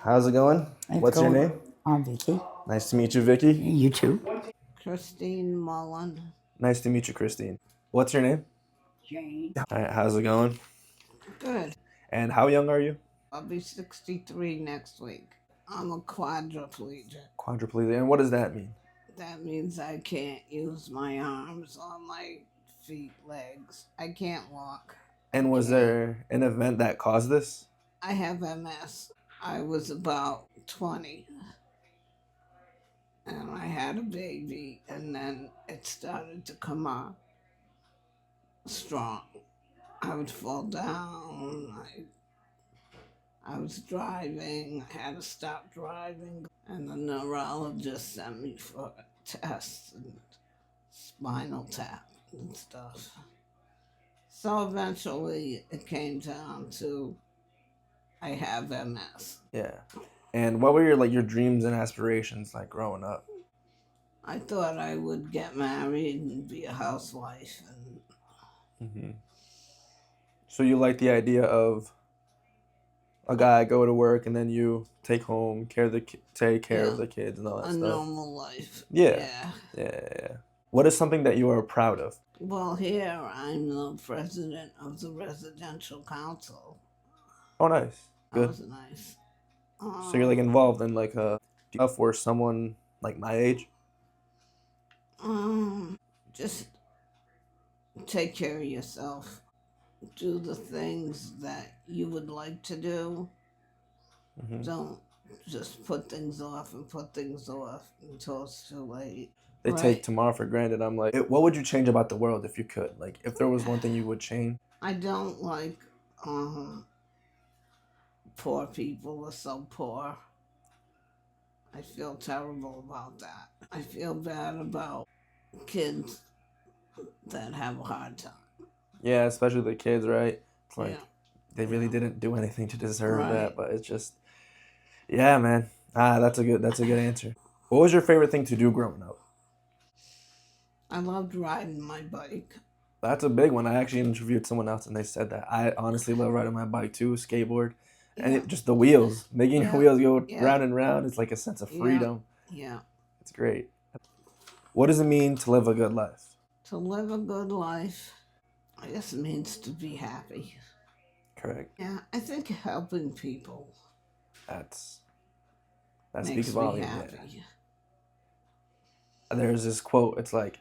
How's it going? It's What's your going. name? I'm Vicky. Nice to meet you, Vicky. You too. Christine Mullen. Nice to meet you, Christine. What's your name? Jane. All right, how's it going? Good. And how young are you? I'll be 63 next week. I'm a quadriplegic. Quadriplegic. And what does that mean? That means I can't use my arms or my feet, legs. I can't walk. And was there an event that caused this? I have MS. I was about 20 and I had a baby, and then it started to come up strong. I would fall down. I was driving. I had to stop driving, and the neurologist sent me for tests and spinal tap and stuff. So eventually it came down to I have MS. Yeah. And what were your dreams and aspirations like growing up? I thought I would get married and be a housewife, and So you like the idea of a guy go to work and then you take home, take care of the kids and all that a stuff. normal life. Yeah. Yeah. What is something that you are proud of? Well, here I'm the president of the residential council. Oh, nice. That Good. was nice. So you're like involved in like stuff where someone like my age? Just take care of yourself. Do the things that you would like to do. Don't just put things off until it's too late. They take tomorrow for granted. I'm like, what would you change about the world if you could? Like, if there was one thing you would change? I don't like poor people are so poor. I feel terrible about that. I feel bad about kids that have a hard time. Yeah, especially the kids, right? It's like, Yeah. they really didn't do anything to deserve that, but it's just, yeah, man. That's a good answer. What was your favorite thing to do growing up? I loved riding my bike. That's a big one. I actually interviewed someone else and they said that. I honestly love riding my bike too, skateboard. And just the wheels, making your wheels go round and round. It's like a sense of freedom. Yeah. It's great. What does it mean to live a good life? To live a good life, I guess it means to be happy. Correct. Yeah, I think helping people. That makes speaks me volumes. happy. Yeah. There's this quote. It's like,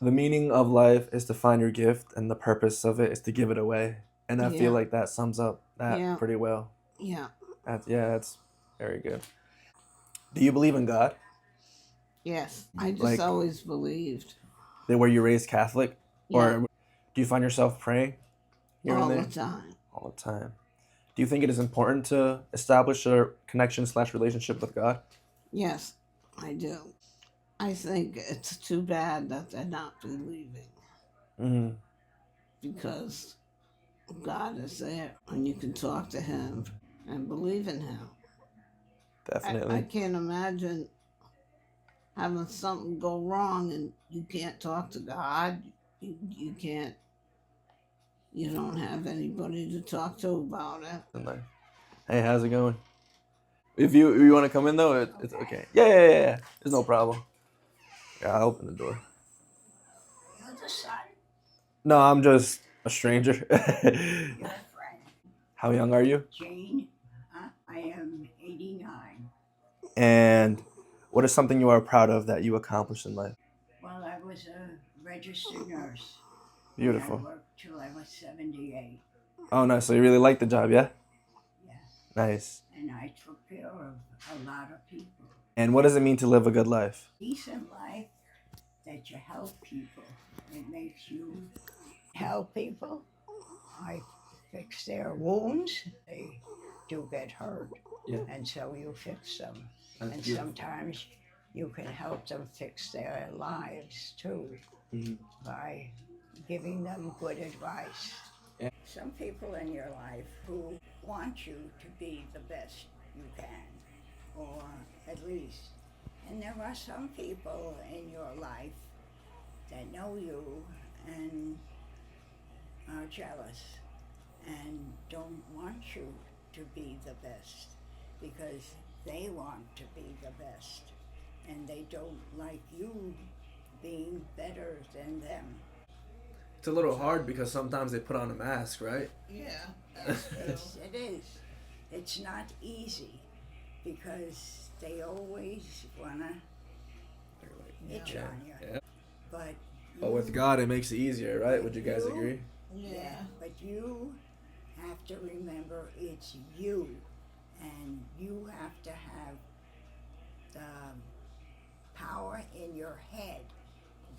the meaning of life is to find your gift, and the purpose of it is to give it away. And I feel like that sums up that pretty well. Yeah. That's very good. Do you believe in God? Yes, I just always believed. Were you raised Catholic? Yeah. Or do you find yourself praying here All and there? the time. All the time. Do you think it is important to establish a connection/relationship with God? Yes, I do. I think it's too bad that they're not believing. Because God is there and you can talk to Him and believe in Him. Definitely. I can't imagine having something go wrong and you can't talk to God. You can't. You don't have anybody to talk to about it. Hey, how's it going? If you want to come in though, it's okay. Yeah. There's no problem. Yeah, I'll open the door. You're the son. No, I'm just a stranger. You're a friend. How young are you? Jane. I am 89. And what is something you are proud of that you accomplished in life? Well, I was a registered nurse. Beautiful. I worked till I was 78. Oh, nice. So you really like the job, yeah? Yeah. Nice. And I took care of a lot of people. And what does it mean to live a good life? Decent life that you help people. It makes you help people. I fix their wounds. They do get hurt. Yeah. And so you fix them. That's and beautiful. sometimes you can help them fix their lives too by giving them good advice. Yeah. Some people in your life who want you to be the best you can, or at least. And there are some people in your life that know you and are jealous and don't want you to be the best because they want to be the best and they don't like you being better than them. It's a little hard because sometimes they put on a mask, right? Yeah, that's true. It is. It's not easy because they always want to itch Yeah. on you. Yeah. But But with God, it makes it easier, right? Would you guys agree? Yeah. But you have to remember it's you, and you have to have the power in your head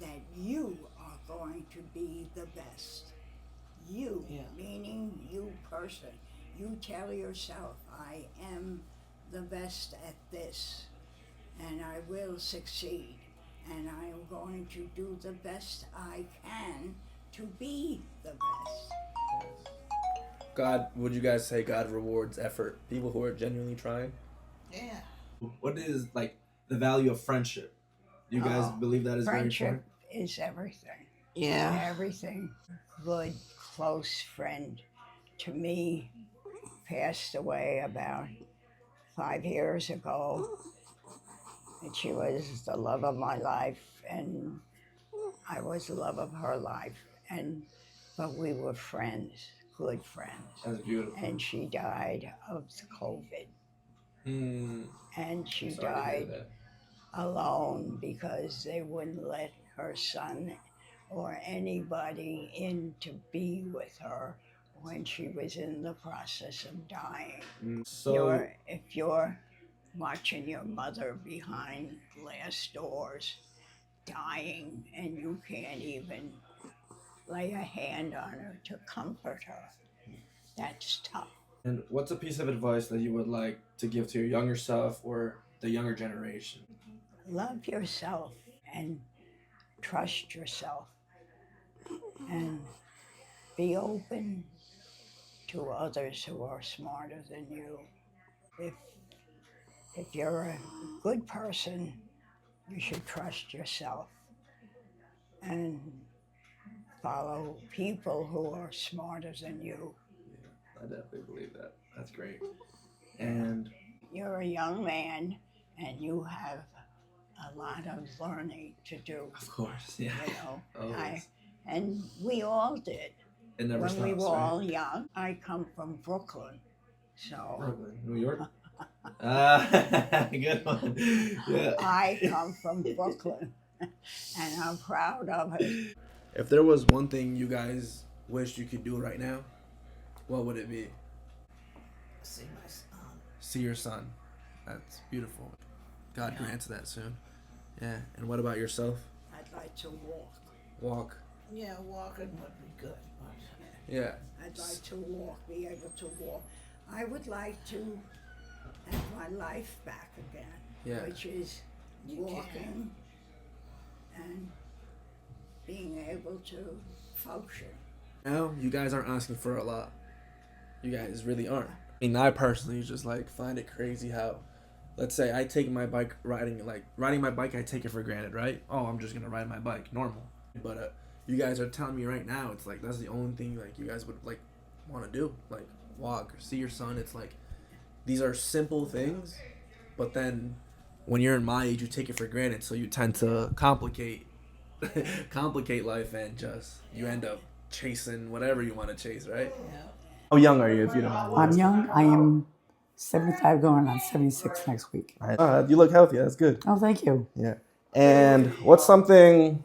that you are going to be the best. You, Yeah. meaning you person. You tell yourself, I am the best at this, and I will succeed, and I am going to do the best I can to be the best. God, would you guys say God rewards effort? People who are genuinely trying? Yeah. What is like the value of friendship? Do you guys believe that is very Friendship important? is everything. Yeah. Everything. Good, close friend to me passed away about 5 years ago. And she was the love of my life, and I was the love of her life. But we were friends, good friends. That's beautiful. And she died of COVID. Hmm. And she Sorry to hear died that. alone because they wouldn't let her son or anybody in to be with her when she was in the process of dying. So If you're watching your mother behind glass doors dying and you can't even lay a hand on her to comfort her, that's tough. And what's a piece of advice that you would like to give to your younger self or the younger generation? Love yourself and trust yourself and be open to others who are smarter than you. If if you're a good person, you should trust yourself and follow people who are smarter than you. I definitely believe that. That's great. And You're a young man and you have a lot of learning to do, of course, yeah. you know. Always. And we all did. It never When stops, we were right? all young. I come from Brooklyn, so Brooklyn, New York. Good one. Yeah. I come from Brooklyn, and I'm proud of it. If there was one thing you guys wished you could do right now, what would it be? See my son. See your son. That's beautiful. God grants that soon. Yeah. And what about yourself? I'd like to walk. Walk. Yeah, walking would be good. But Yeah. I'd like to walk, be able to walk. I would like to have my life back again, Yeah. which is You walking and being able to function. Now, you guys aren't asking for a lot. You guys really aren't. I mean, I personally just like find it crazy how, let's say I take my bike riding my bike, I take it for granted, right? Oh, I'm just gonna ride my bike, normal. But you guys are telling me right now, it's like that's the only thing like you guys would like want to do, like walk, see your son. It's like these are simple things, but then when you're in my age, you take it for granted, so you tend to complicate life and just you end up chasing whatever you want to chase, right? yeah. How young are you, if you don't mind? I'm young. I am 75 going on 76 next week. You look healthy. That's good. Oh, thank you. Yeah. And what's something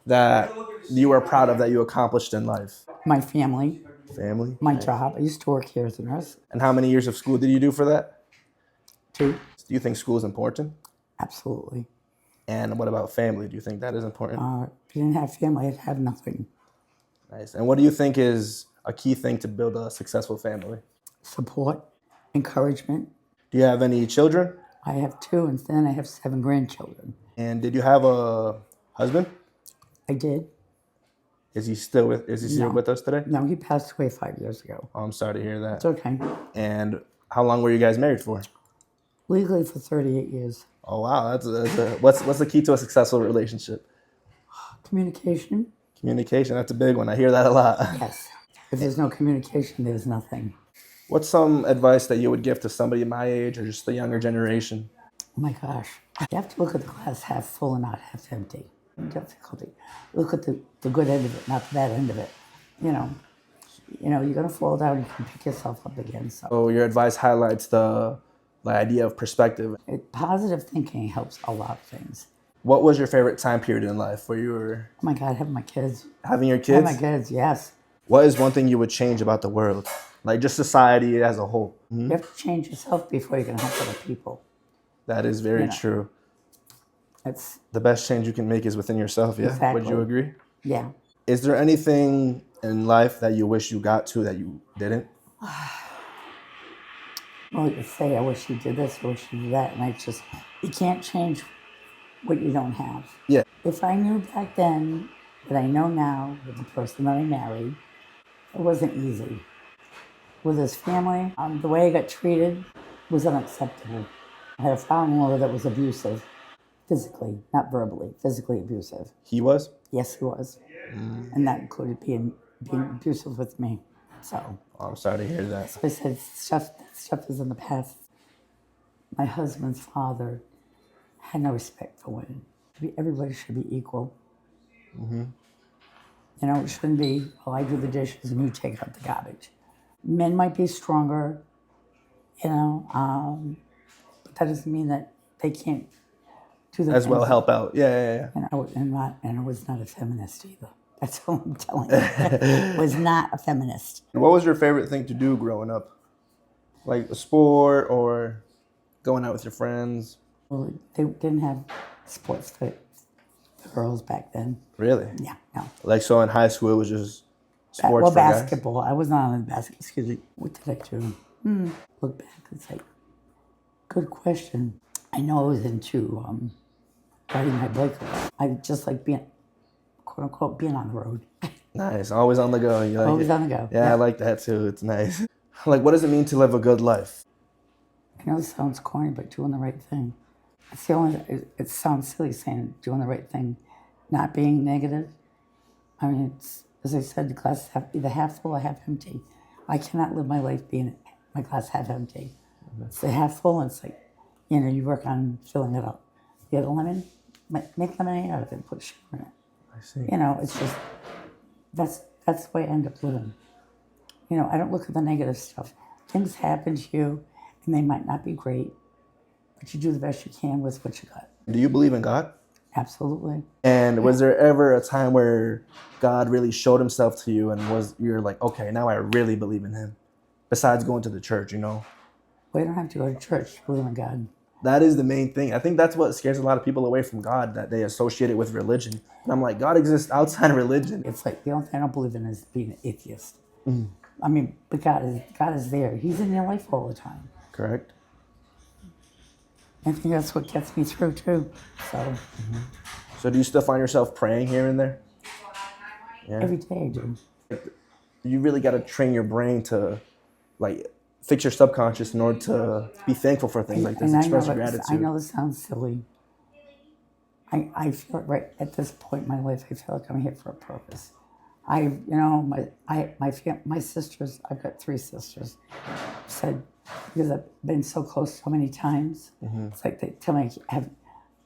that you are proud of that you accomplished in life? My family, Family. my job. I used to work here as a nurse. And how many years of school did you do for that? 2. Do you think school is important? Absolutely. And what about family? Do you think that is important? If you didn't have family, I'd have nothing. Nice. And what do you think is a key thing to build a successful family? Support, encouragement. Do you have any children? I have 2, and then I have 7 grandchildren. And did you have a husband? I did. Is he still with us today? No, he passed away 5 years ago. Oh, I'm sorry to hear that. It's okay. And how long were you guys married for? Legally for 38 years. Oh wow, what's the key to a successful relationship? Communication. Communication, that's a big one. I hear that a lot. Yes. If there's no communication, there's nothing. What's some advice that you would give to somebody my age or just the younger generation? Oh my gosh. You have to look at the glass half full and not half empty. Difficulty. Look at the good end of it, not the bad end of it. You know, you're gonna fall down. You can pick yourself up again. So So your advice highlights the idea of perspective. positive thinking helps a lot of things. What was your favorite time period in life where you were Oh my God, having my kids. having your Having kids? my kids, yes. What is one thing you would change about the world? Like just society as a whole. You have to change yourself before you can help other people. That is very know. true. It's The best change you can make is within yourself, yeah? Exactly. Would you agree? yeah. Is there anything in life that you wish you got to that you didn't? Well, you say, I wish you did this, I wish you did that, and you can't change what you don't have. Yeah. If I knew back then what I know now with the person that I married, it wasn't easy. With his family, the way I got treated was unacceptable. I had a father-in-law that was abusive, physically, not verbally, physically abusive. He was? Yes, he was. And that included being abusive with me. So, Oh, I'm sorry to hear that. I said, that stuff is in the past. My husband's father had no respect for women. Everybody should be equal. It shouldn't be, well, I do the dishes and you take out the garbage. Men might be stronger, but that doesn't mean that they can't do the As things well that- help out. Yeah. And I was not a feminist either. That's all I'm telling you. Was not a feminist. What was your favorite thing to do growing up? Like a sport or going out with your friends? Well, they didn't have sports for girls back then. Really? Yeah, no. Like so in high school it was just sports Well, for guys? basketball. I was not on the basket. Excuse me. What did I do? Look back. It's like, good question. I know I was into riding my bike. I just like being, quote unquote, being on the road. Nice. Always on the go. You like Always it? on the go. Yeah, I like that too. It's nice. Like what does it mean to live a good life? I know it sounds corny, but doing the right thing. It's the only. It sounds silly saying doing the right thing, not being negative. I mean, it's, as I said, the glass is either half full or half empty. I cannot live my life being my glass half empty. It's the half full, and it's like, you work on filling it up. You have a lemon, make lemonade out of it, put sugar in it. I see. It's just, that's the way I end up living. I don't look at the negative stuff. Things happen to you, and they might not be great, but you do the best you can with what you got. Do you believe in God? Absolutely. And was there ever a time where God really showed himself to you and you're like, okay, now I really believe in him? Besides going to the church, Well, you don't have to go to church to believe in God. That is the main thing. I think that's what scares a lot of people away from God, that they associate it with religion. And I'm like, God exists outside of religion. It's like the only thing I don't believe in is being an atheist. I mean, but God is there. He's in your life all the time. Correct. I think that's what gets me through too. So So do you still find yourself praying here and there? Yeah. every day I do. You really got to train your brain to like fix your subconscious in order to be thankful for things like this, And express I gratitude. know this sounds silly. I feel right at this point in my life. I feel like I'm here for a purpose. My sisters. I've got 3 sisters. Said because I've been so close so many times. It's like they tell me I have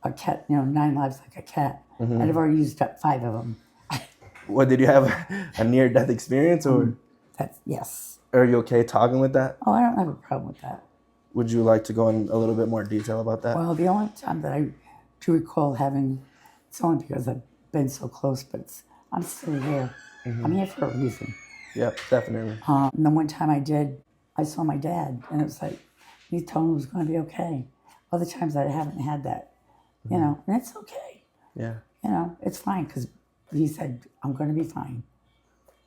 a cat. 9 lives like a cat, and I've already used up 5 of them. What, did you have a near-death experience or Yes. are you okay talking with that? Oh, I don't have a problem with that. Would you like to go in a little bit more detail about that? Well, the only time that I do recall having, it's only because I've been so close, but I'm still here. I'm here for a reason. Yep, definitely. And the one time I saw my dad, and it was like, he told me it was going to be okay. Other times I haven't had that, and it's okay. Yeah. It's fine because he said, I'm going to be fine.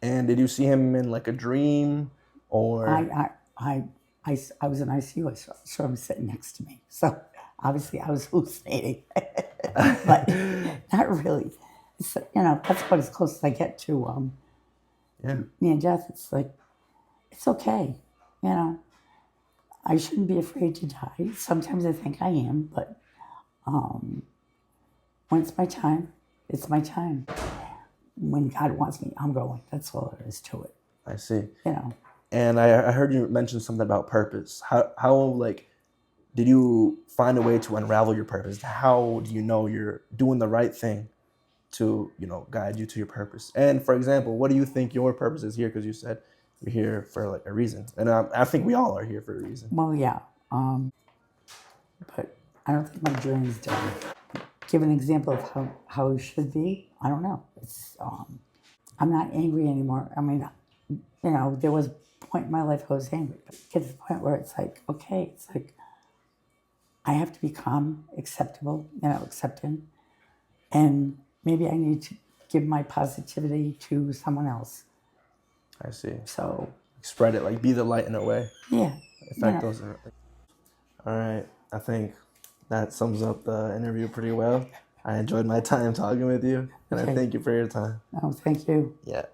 And did you see him in like a dream or? I was in ICU. I saw him sitting next to me. So obviously I was hallucinating, but not really. It's that's about as close as I get to near death. It's like it's okay. I shouldn't be afraid to die. Sometimes I think I am, but when it's my time, it's my time. When God wants me, I'm going. That's all there is to it. I see. And I heard you mention something about purpose. How like did you find a way to unravel your purpose? How do you know you're doing the right thing to, you know, guide you to your purpose? And for example, what do you think your purpose is here? Because you said you're here for like a reason, and I think we all are here for a reason. Well, yeah. But I don't think my journey's done. Give an example of how it should be. I don't know. It's I'm not angry anymore. I mean, you know, there was a point in my life I was angry, but get to the point where it's like, okay, it's like I have to be calm, acceptable, you know, accepting, and maybe I need to give my positivity to someone else. I see. So Spread it, like be the light in a way. yeah, Affect those. All right. I think that sums up the interview pretty well. I enjoyed my time talking with you, and I Okay. thank you for your time. Oh, thank you. Yeah.